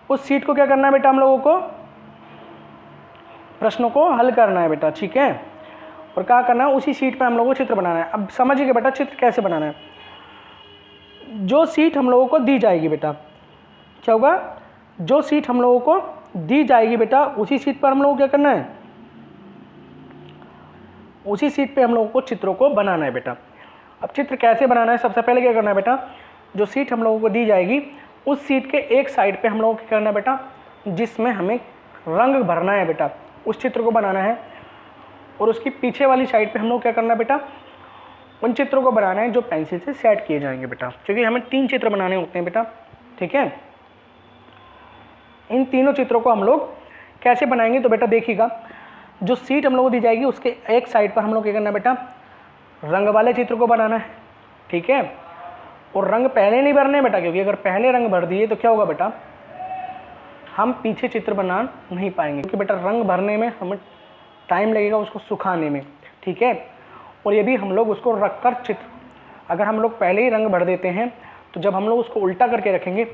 उस सीट को क्या करना है बेटा, हम लोगों को प्रश्नों को हल करना है बेटा। ठीक है, और क्या करना है, उसी सीट पे हम लोगों को चित्र बनाना है। अब समझिए बेटा चित्र कैसे बनाना है। जो सीट हम लोगों को दी जाएगी बेटा, क्या होगा, जो सीट हम लोगों को दी जाएगी बेटा उसी सीट पर हम लोगों को क्या करना है, उसी सीट पे हम लोगों को चित्रों को बनाना है बेटा। अब चित्र कैसे बनाना है, सबसे पहले क्या करना है बेटा, जो सीट हम लोगों को दी जाएगी उस सीट के एक साइड पे हम लोगों को क्या करना है बेटा, जिसमें हमें रंग भरना है बेटा, उस चित्र को बनाना है। और उसकी पीछे वाली साइड पे हम लोग क्या करना है बेटा, उन चित्रों को बनाना है जो पेंसिल से सेट किए जाएंगे बेटा, क्योंकि हमें 3 चित्र बनाने होते हैं बेटा। ठीक है, इन तीनों चित्रों को हम लोग कैसे बनाएंगे, तो बेटा देखिएगा, जो सीट हम लोग को दी जाएगी उसके एक साइड पर हम लोग क्या करना है बेटा, रंग वाले चित्र को बनाना है। ठीक है, और रंग पहले नहीं भरने बेटा, क्योंकि अगर पहले रंग भर दिए तो क्या होगा बेटा, हम पीछे चित्र बना नहीं पाएंगे, क्योंकि बेटा रंग भरने में हमें टाइम लगेगा उसको सुखाने में। ठीक है, और ये भी हम लोग उसको रख कर चित्र, अगर हम लोग पहले ही रंग भर देते हैं तो जब हम लोग उसको उल्टा करके रखेंगे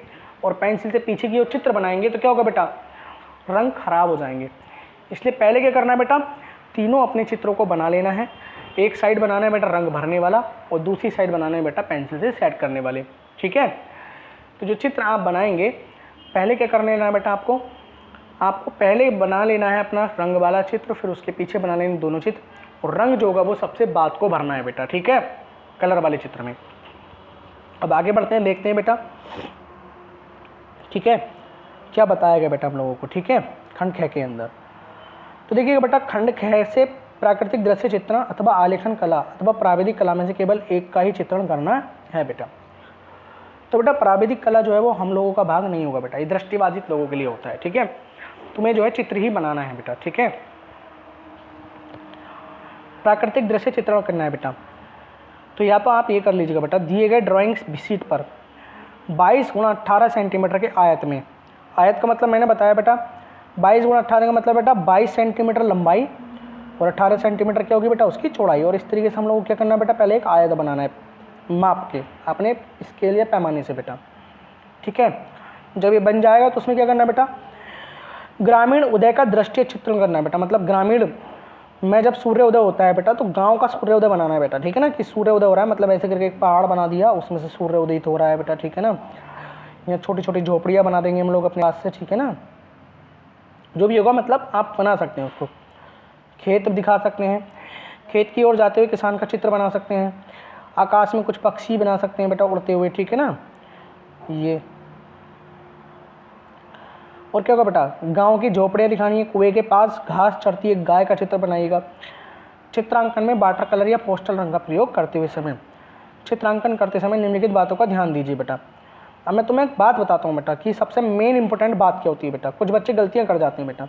और पेंसिल से पीछे की ओर चित्र बनाएंगे तो क्या होगा बेटा, रंग खराब हो जाएंगे। इसलिए पहले क्या करना है बेटा, तीनों अपने चित्रों को बना लेना है। एक साइड बनाना है बेटा रंग भरने वाला, और दूसरी साइड बनाना है बेटा पेंसिल से सेट करने वाले। ठीक है, तो जो चित्र आप बनाएंगे पहले क्या करने लेना है बेटा, आपको पहले बना लेना है अपना रंग वाला चित्र, फिर उसके पीछे बना लेना दोनों चित्र, और रंग जो होगा वो सबसे बाद को भरना है बेटा। ठीक है, कलर वाले चित्र में। अब आगे बढ़ते हैं, देखते हैं बेटा। ठीक है, क्या बताया गया बेटा हम लोगों को। ठीक है, खंड ख के अंदर तो देखिएगा बेटा, खंड ख से प्राकृतिक दृश्य चित्रण अथवा आलेखन कला अथवा प्राविधिक कला में से केवल एक का ही चित्रण करना है बेटा। तो बेटा प्राविधिक कला जो है वो हम लोगों का भाग नहीं होगा बेटा, ये दृष्टिबाधित लोगों के लिए होता है। ठीक है, तुम्हें जो है चित्र ही बनाना है बेटा। ठीक है, प्राकृतिक दृश्य चित्रण करना है बेटा, तो या तो आप ये कर लीजिएगा बेटा, दिए गए ड्राइंग शीट पर 22 × 18 सेंटीमीटर के आयत में, आयत का मतलब मैंने बताया बेटा 22 × 18 का मतलब बेटा 22 सेंटीमीटर लंबाई और 18 सेंटीमीटर क्या होगी बेटा उसकी चौड़ाई। और इस तरीके से हम लोग को क्या करना है बेटा, पहले एक आयत बनाना है माप के अपने स्केल या पैमाने से बेटा। ठीक है, जब ये बन जाएगा तो उसमें क्या करना है बेटा, ग्रामीण उदय का दृश्य चित्रण करना है बेटा। मतलब ग्रामीण में जब सूर्योदय होता है बेटा तो गांव का सूर्योदय बनाना है बेटा। ठीक है ना, कि सूर्योदय हो रहा है मतलब ऐसे करके एक पहाड़ बना दिया, उसमें से सूर्य उदित हो रहा है बेटा। ठीक है ना, या छोटी छोटी झोपड़ियाँ बना देंगे हम लोग अपने हाथ से। ठीक है ना, जो भी होगा मतलब आप बना सकते हैं उसको। खेत दिखा सकते हैं, खेत की ओर जाते हुए किसान का चित्र बना सकते हैं। आकाश में कुछ पक्षी बना सकते हैं बेटा उड़ते हुए, ठीक है ना, ये। और क्या होगा बेटा, गांव की झोपड़ियाँ दिखानी है, कुएं के पास घास चरती एक गाय का चित्र बनाइएगा। चित्रांकन में वाटर कलर या पोस्टल रंग का प्रयोग करते हुए समय, चित्रांकन करते समय निम्नलिखित बातों का ध्यान दीजिए बेटा। अब मैं तुम्हें एक बात बताता हूँ बेटा कि सबसे मेन इंपॉर्टेंट बात क्या होती है बेटा। कुछ बच्चे गलतियाँ कर जाते हैं बेटा।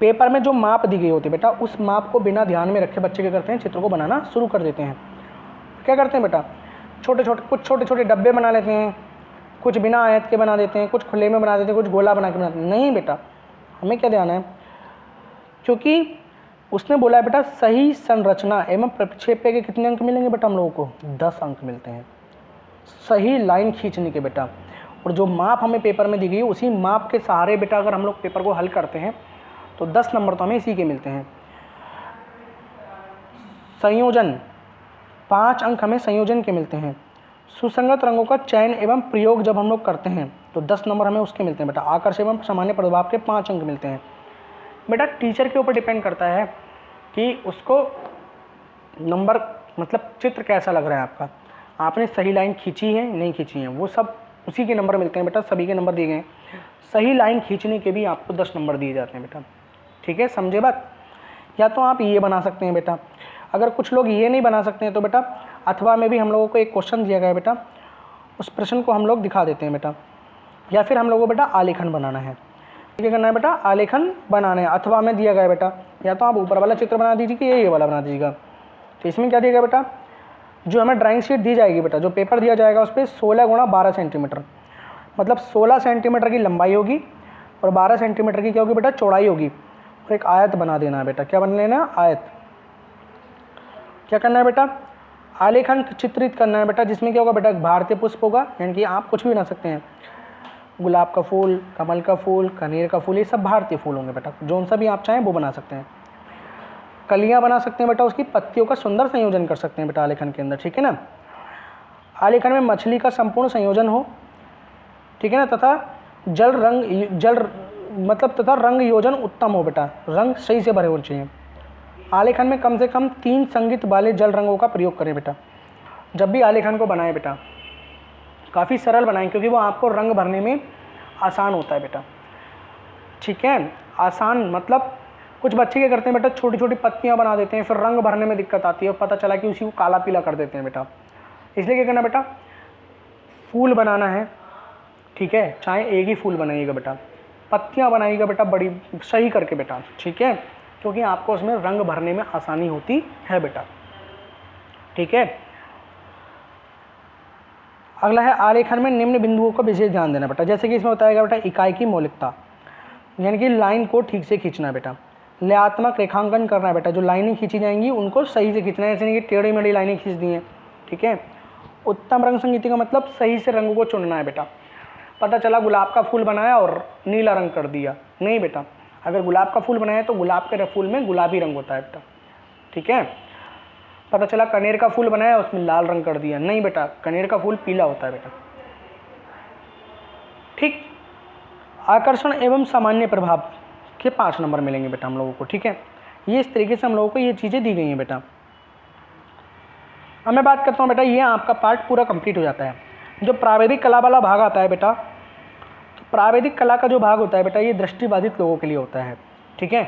पेपर में जो माप दी गई होती है बेटा, उस माप को बिना ध्यान में रखे बच्चे क्या करते हैं, चित्र को बनाना शुरू कर देते हैं। क्या करते हैं बेटा, कुछ छोटे छोटे डब्बे बना लेते हैं, कुछ बिना आयत के बना देते हैं, कुछ खुले में बना देते हैं, कुछ गोला बना के बनाते हैं। नहीं बेटा, हमें क्या ध्यान है, क्योंकि उसने बोला है बेटा सही संरचना एवं प्रक्षेप्य के कितने अंक मिलेंगे बेटा, हम लोगों को 10 अंक मिलते हैं सही लाइन खींचने के बेटा। और जो माप हमें पेपर में दी गई है, उसी माप के सहारे बेटा अगर हम लोग पेपर को हल करते हैं तो 10 नंबर तो हमें इसी के मिलते हैं। संयोजन, 5 अंक हमें संयोजन के मिलते हैं। सुसंगत रंगों का चयन एवं प्रयोग जब हम लोग करते हैं तो 10 नंबर हमें उसके मिलते हैं बेटा। आकर्षण एवं सामान्य प्रभाव के 5 अंक मिलते हैं बेटा। टीचर के ऊपर डिपेंड करता है कि उसको नंबर, मतलब चित्र कैसा लग रहा है आपका, आपने सही लाइन खींची है नहीं खींची है, वो सब उसी के नंबर मिलते हैं बेटा। सभी के नंबर दिए गए हैं, सही लाइन खींचने के भी आपको 10 नंबर दिए जाते हैं बेटा, ठीक है, समझे बात। या तो आप ये बना सकते हैं बेटा, अगर कुछ लोग ये नहीं बना सकते हैं तो बेटा अथवा में भी हम लोगों को एक क्वेश्चन दिया गया है बेटा, उस प्रश्न को हम लोग दिखा देते हैं बेटा। या फिर हम लोगों को बेटा आलेखन बनाना है, क्या करना है बेटा, आलेखन बनाना है, अथवा में दिया गया है बेटा। या तो आप ऊपर वाला चित्र बना दीजिए कि ये वाला बना दीजिएगा। तो इसमें क्या दिया बेटा, जो हमें ड्राइंग शीट दी जाएगी बेटा, जो पेपर दिया जाएगा उस पर 16 गुणा 12 सेंटीमीटर, मतलब 16 सेंटीमीटर की लंबाई होगी और 12 सेंटीमीटर की क्या होगी बेटा, चौड़ाई होगी। और एक आयत बना देना है बेटा। क्या बना लेना है, आयत। क्या करना है बेटा, आलेखन चित्रित करना है बेटा, जिसमें क्या होगा बेटा, भारतीय पुष्प होगा, यानी कि आप कुछ भी बना सकते हैं, गुलाब का फूल, कमल का फूल, कनेर का फूल, ये सब भारतीय फूल होंगे बेटा। जौन सा भी आप चाहें वो बना सकते हैं। कलियां बना सकते हैं बेटा, उसकी पत्तियों का सुंदर संयोजन कर सकते हैं बेटा आलेखन के अंदर, ठीक है ना। आलेखन में मछली का संपूर्ण संयोजन हो, ठीक है ना, तथा तथा रंग योजन उत्तम हो बेटा, रंग सही से भरे होने चाहिए। आलेखन में कम से कम 3 संगीत वाले जल रंगों का प्रयोग करें बेटा। जब भी आलेखन को बनाएं बेटा काफ़ी सरल बनाएं, क्योंकि वो आपको रंग भरने में आसान होता है बेटा, ठीक है। आसान मतलब कुछ बच्चे क्या करते हैं बेटा, छोटी छोटी पत्तियां बना देते हैं, फिर रंग भरने में दिक्कत आती है और पता चला कि उसी को काला पीला कर देते हैं बेटा। इसलिए क्या करना बेटा, फूल बनाना है, ठीक है, चाहे एक ही फूल बनाइएगा बेटा, पत्तियां बनाइएगा बेटा बड़ी सही करके बेटा, ठीक है, क्योंकि आपको उसमें रंग भरने में आसानी होती है बेटा, ठीक है। अगला है आलेखन में निम्न बिंदुओं का विशेष ध्यान देना बेटा। जैसे कि इसमें बताया गया बेटा, इकाई की मौलिकता, यानी कि लाइन को ठीक से खींचना है बेटा। लयात्मक रेखांकन करना है बेटा, जो लाइनें खींची जाएंगी उनको सही से खींचना है, ऐसे नहीं कि टेढ़ी मेढ़ी लाइनें खींच दी हैं, ठीक है। उत्तम रंग संगीति का मतलब सही से रंगों को चुनना है बेटा। पता चला गुलाब का फूल बनाया और नीला रंग कर दिया, नहीं बेटा। अगर गुलाब का फूल बनाया तो गुलाब के फूल में गुलाबी रंग होता है बेटा, ठीक है। पता चला कनेर का फूल बनाया उसमें लाल रंग कर दिया, नहीं बेटा, कनेर का फूल पीला होता है बेटा, ठीक। आकर्षण एवं सामान्य प्रभाव के 5 नंबर मिलेंगे बेटा हम लोगों को, ठीक है। ये इस तरीके से हम लोगों को ये चीज़ें दी गई हैं बेटा। अब मैं बात करता हूँ बेटा, ये आपका पार्ट पूरा कंप्लीट हो जाता है। जो प्राविधिक कला वाला भाग आता है बेटा, तो प्राविधिक कला का जो भाग होता है बेटा, ये दृष्टिबाधित लोगों के लिए होता है, ठीक है।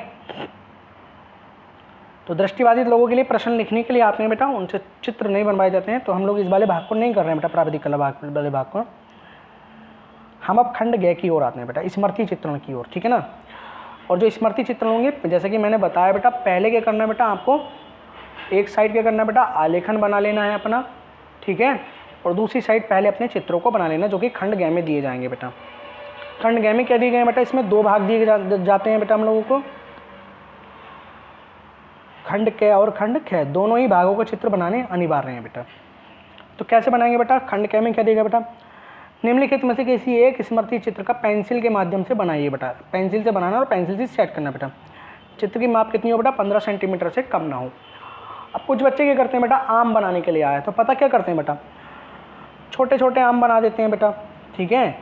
तो दृष्टिबाधित लोगों के लिए प्रश्न लिखने के लिए आते हैं बेटा, उनसे चित्र नहीं बनवाए जाते हैं, तो हम लोग इस वाले भाग को नहीं कर रहे हैं बेटा, प्राविधिक कला वाले भाग को। हम अब खंड ग की ओर आते हैं बेटा, स्मृति चित्रण की ओर, ठीक है ना। और जो स्मृति चित्रण होंगे, जैसे कि मैंने बताया बेटा, पहले क्या करना है बेटा, आपको एक साइड क्या करना है बेटा, आलेखन बना लेना है अपना, ठीक है। और दूसरी साइड पहले अपने चित्रों को बना लेना, जो कि खंड ग में दिए जाएंगे बेटा। खंड ग में क्या दिए गए हैं बेटा, इसमें 2 भाग दिए जाते हैं बेटा हम लोगों को, खंड क और खंड ख, दोनों ही भागों का चित्र बनाने अनिवार्य हैं बेटा। तो कैसे बनाएंगे बेटा, खंड क में क्या देगा बेटा, निम्नलिखित में से किसी एक स्मृति चित्र का पेंसिल के माध्यम से बनाइए बेटा। पेंसिल से बनाना और पेंसिल से सेट करना बेटा। चित्र की माप कितनी हो बेटा, 15 सेंटीमीटर से कम ना हो। अब कुछ बच्चे क्या करते हैं बेटा, आम बनाने के लिए आए, तो पता क्या करते हैं बेटा, छोटे छोटे आम बना देते हैं बेटा, ठीक है।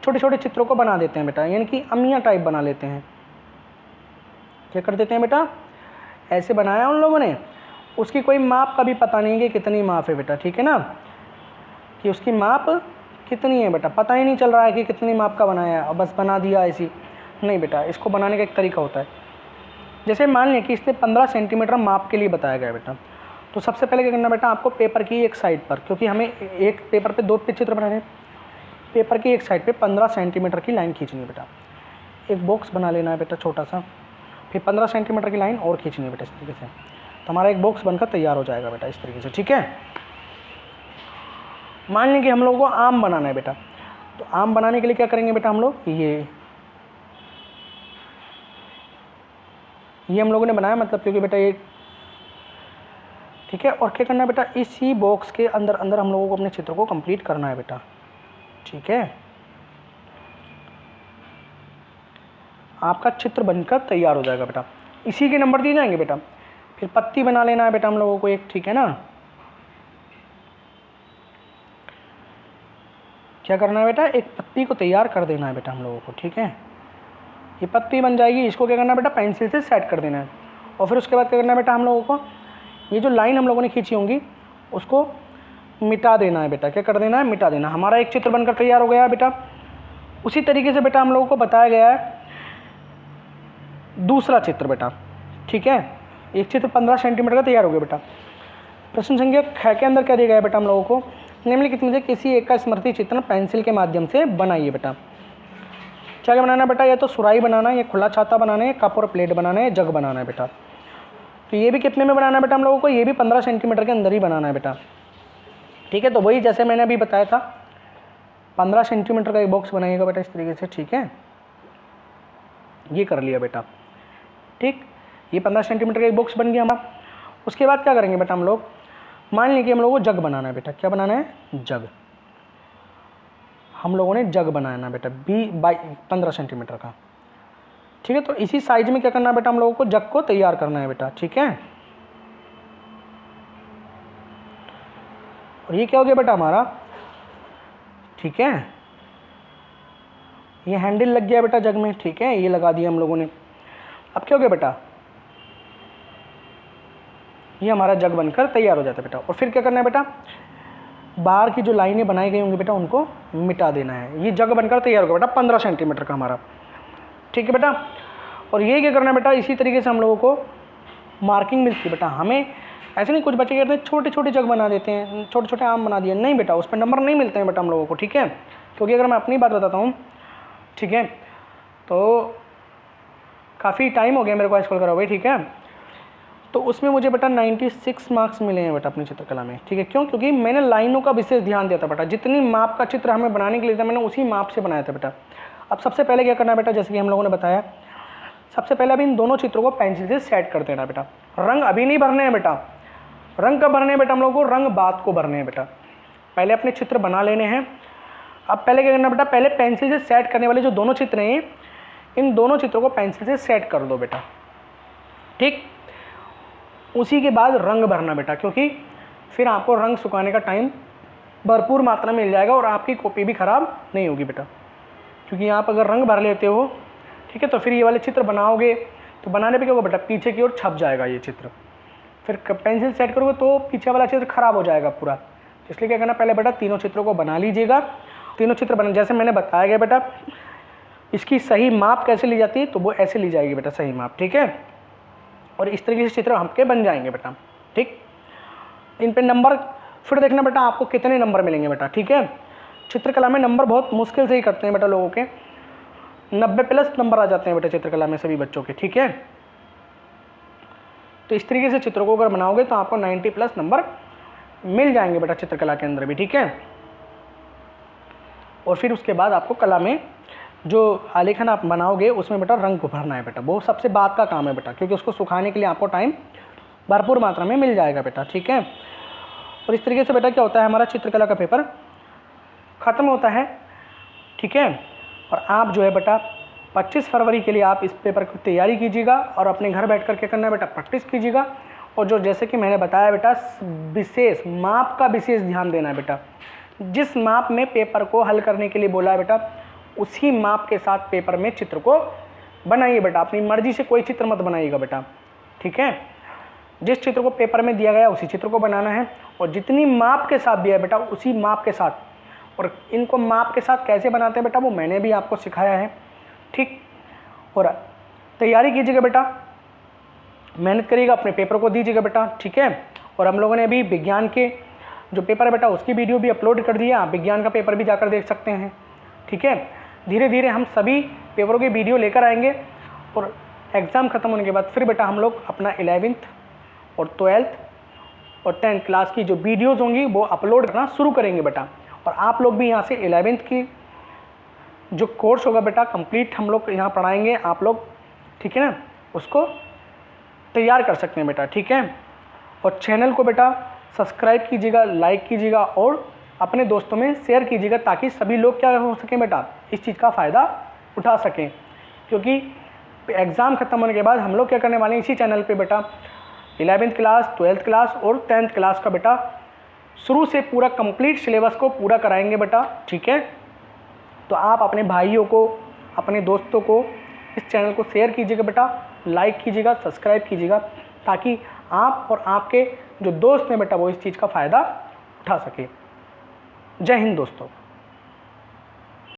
छोटे छोटे चित्रों को बना देते हैं बेटा, यानी कि अमिया टाइप बना लेते हैं। क्या कर देते हैं बेटा, ऐसे बनाया उन लोगों ने उसकी कोई माप का भी पता नहीं है कि कितनी माप है बेटा, ठीक है ना, कि उसकी माप कितनी है बेटा, पता ही नहीं चल रहा है कि कितनी माप का बनाया है और बस बना दिया ऐसी। नहीं बेटा, इसको बनाने का एक तरीका होता है। जैसे मान लें कि इसने 15 सेंटीमीटर माप के लिए बताया गया बेटा, तो सबसे पहले क्या करना बेटा, आपको पेपर की एक साइड पर, क्योंकि हमें एक पेपर पे 2 चित्र बनाने हैं, पेपर की एक साइड पे 15 सेंटीमीटर की लाइन खींचनी है बेटा। एक बॉक्स बना लेना है बेटा छोटा सा, फिर 15 सेंटीमीटर की लाइन और खींचनी है बेटा इस तरीके से, तो हमारा एक बॉक्स बनकर तैयार हो जाएगा बेटा इस तरीके से, ठीक है। मान लें कि हम लोगों को आम बनाना है बेटा, तो आम बनाने के लिए क्या करेंगे बेटा, हम लोग ये हम लोगों ने बनाया, मतलब क्योंकि बेटा ये, ठीक है। और क्या करना है बेटा, इसी बॉक्स के अंदर अंदर हम लोगों को अपने चित्र को कंप्लीट करना है बेटा, ठीक है। आपका चित्र बनकर तैयार हो जाएगा बेटा, इसी के नंबर दिए जाएंगे बेटा। फिर पत्ती बना लेना है बेटा हम लोगों को एक, ठीक है ना। क्या करना है बेटा, एक पत्ती को तैयार कर देना है बेटा हम लोगों को, ठीक है। ये पत्ती बन जाएगी, इसको क्या करना है बेटा, पेंसिल से सेट कर देना है। और फिर उसके बाद क्या करना है बेटा, हम लोगों को ये जो लाइन हम लोगों ने खींची होंगी उसको मिटा देना है बेटा। क्या कर देना है, मिटा देना। हमारा एक चित्र बनकर तैयार हो गया है बेटा। उसी तरीके से बेटा हम लोगों को बताया गया है दूसरा चित्र बेटा, ठीक है। एक चित्र 15 सेंटीमीटर का तैयार हो गया बेटा। प्रश्न संख्या ख के अंदर क्या दिया गया है बेटा हम लोगों को, निम्नलिखित में से किसी एक का स्मृति चित्रण पेंसिल के माध्यम से बनाइए बेटा। क्या क्या बनाना है बेटा, या तो सुराही बनाना है, या खुला छाता बनाना है, कप और प्लेट बनाना है, जग बनाना है बेटा। तो ये भी कितने में बनाना है बेटा हम लोगों को, ये भी 15 सेंटीमीटर के अंदर ही बनाना है बेटा, ठीक है। तो वही जैसे मैंने अभी बताया था, 15 सेंटीमीटर का एक बॉक्स बनाइएगा बेटा इस तरीके से, ठीक है। ये कर लिया बेटा, ठीक। ये 15 सेंटीमीटर का एक बॉक्स बन गया हमारा। उसके बाद क्या करेंगे बेटा हम लोग, मान लीजिए हम लोगों को जग बनाना है बेटा। क्या बनाना है, जग। हम लोगों ने जग बनाना है बेटा 15 सेंटीमीटर का, ठीक है। तो इसी साइज में क्या करना है बेटा, हम लोगों को जग को तैयार करना है बेटा, ठीक है। और ये क्या हो गया बेटा हमारा, ठीक है। ये हैंडल लग गया बेटा जग में, ठीक है, ये लगा दिया हम लोगों ने। अब क्या हो गया बेटा, ये हमारा जग बनकर तैयार हो जाता है बेटा। और फिर क्या करना है बेटा, बाहर की जो लाइनें बनाई गई होंगी बेटा उनको मिटा देना है। ये जग बनकर तैयार होगा बेटा 15 सेंटीमीटर का हमारा, ठीक है बेटा। और ये क्या करना है बेटा, इसी तरीके से हम लोगों को मार्किंग मिलती है बेटा। हमें ऐसे नहीं, कुछ बच्चे कहते हैं छोटे छोटे जग बना देते हैं, छोटे छोटे आम बना दिए, नहीं बेटा, उस पर नंबर नहीं मिलते हैं बेटा हम लोगों को, ठीक है। क्योंकि अगर मैं अपनी बात बताता हूँ, ठीक है, तो काफ़ी टाइम हो गया मेरे को स्कूल करा हुआ, ठीक है। तो उसमें मुझे बेटा 96 मार्क्स मिले हैं बेटा अपनी चित्रकला में, ठीक है। क्यों, क्योंकि मैंने लाइनों का विशेष ध्यान दिया था बेटा। जितनी माप का चित्र हमें बनाने के लिए था, मैंने उसी माप से बनाया था बेटा। अब सबसे पहले क्या करना है बेटा, जैसे कि हम लोगों ने बताया, सबसे पहले अभी इन दोनों चित्रों को पेंसिल से सेट कर देना बेटा। रंग अभी नहीं भरने हैं बेटा, रंग कब भरने हैं बेटा हम लोगों को, रंग बाद को भरने हैं बेटा। पहले अपने चित्र बना लेने हैं। अब पहले क्या करना है बेटा, पहले पेंसिल से सेट करने वाले जो दोनों चित्र हैं, इन दोनों चित्रों को पेंसिल से सेट कर दो बेटा, ठीक। उसी के बाद रंग भरना बेटा, क्योंकि फिर आपको रंग सुखाने का टाइम भरपूर मात्रा में मिल जाएगा और आपकी कॉपी भी ख़राब नहीं होगी बेटा। क्योंकि आप अगर रंग भर लेते हो, ठीक है, तो फिर ये वाले चित्र बनाओगे तो बनाने पे क्या होगा बेटा, पीछे की ओर छप जाएगा ये चित्र। फिर पेंसिल सेट करोगे तो पीछे वाला चित्र खराब हो जाएगा पूरा। इसलिए क्या करना, पहले बेटा तीनों चित्रों को बना लीजिएगा। तीनों चित्र बना, जैसे मैंने बताया गया बेटा, इसकी सही माप कैसे ली जाती है, तो वो ऐसे ली जाएगी बेटा, सही माप, ठीक है। और इस तरीके से चित्र आपके बन जाएंगे बेटा, ठीक। इन पे नंबर फिर देखना बेटा आपको कितने नंबर मिलेंगे बेटा, ठीक है। चित्रकला में नंबर बहुत मुश्किल से ही करते हैं बेटा लोगों के, 90+ नंबर आ जाते हैं बेटा चित्रकला में सभी बच्चों के, ठीक है। तो इस तरीके से चित्रों को अगर बनाओगे तो आपको 90+ नंबर मिल जाएंगे बेटा चित्रकला के अंदर भी, ठीक है। और फिर उसके बाद आपको कला में जो आलेखन आप बनाओगे उसमें बेटा रंग को भरना है बेटा, वो सबसे बाद का काम है बेटा, क्योंकि उसको सुखाने के लिए आपको टाइम भरपूर मात्रा में मिल जाएगा बेटा, ठीक है। और इस तरीके से बेटा क्या होता है, हमारा चित्रकला का पेपर ख़त्म होता है, ठीक है। और आप जो है बेटा 25 फरवरी के लिए आप इस पेपर की तैयारी कीजिएगा और अपने घर बैठ कर क्या करना है बेटा, प्रैक्टिस कीजिएगा। और जो जैसे कि मैंने बताया बेटा, विशेष माप का विशेष ध्यान देना है बेटा। जिस माप में पेपर को हल करने के लिए बोला है बेटा, उसी माप के साथ पेपर में चित्र को बनाइए बेटा। अपनी मर्जी से कोई चित्र मत बनाइएगा बेटा, ठीक है। जिस चित्र को पेपर में दिया गया उसी चित्र को बनाना है, और जितनी माप के साथ दिया है बेटा उसी माप के साथ, और इनको माप के साथ कैसे बनाते हैं बेटा वो मैंने भी आपको सिखाया है। ठीक, और तैयारी कीजिएगा बेटा, मेहनत करिएगा, अपने पेपर को दीजिएगा बेटा। ठीक है, और हम लोगों ने अभी विज्ञान के जो पेपर है बेटा उसकी वीडियो भी अपलोड कर दिया, आप विज्ञान का पेपर भी जाकर देख सकते हैं। ठीक है, धीरे धीरे हम सभी पेपरों की वीडियो लेकर आएंगे, और एग्ज़ाम ख़त्म होने के बाद फिर बेटा हम लोग अपना 11th और 12th और 10th क्लास की जो वीडियोज़ होंगी वो अपलोड करना शुरू करेंगे बेटा। और आप लोग भी यहाँ से 11th की जो कोर्स होगा बेटा कंप्लीट हम लोग यहाँ पढ़ाएंगे आप लोग, ठीक है ना, उसको तैयार कर सकते हैं बेटा। ठीक है, और चैनल को बेटा सब्सक्राइब कीजिएगा, लाइक कीजिएगा और अपने दोस्तों में शेयर कीजिएगा, ताकि सभी लोग क्या हो सकें बेटा, इस चीज़ का फ़ायदा उठा सकें। क्योंकि एग्ज़ाम ख़त्म होने के बाद हम लोग क्या करने वाले हैं, इसी चैनल पे बेटा 11th क्लास, 12th क्लास और 10th क्लास का बेटा शुरू से पूरा कंप्लीट सिलेबस को पूरा कराएंगे बेटा। ठीक है, तो आप अपने भाइयों को, अपने दोस्तों को इस चैनल को शेयर कीजिएगा बेटा, लाइक कीजिएगा, सब्सक्राइब कीजिएगा, ताकि आप और आपके जो दोस्त हैं बेटा वो इस चीज़ का फ़ायदा उठा सके। जय हिंद दोस्तों।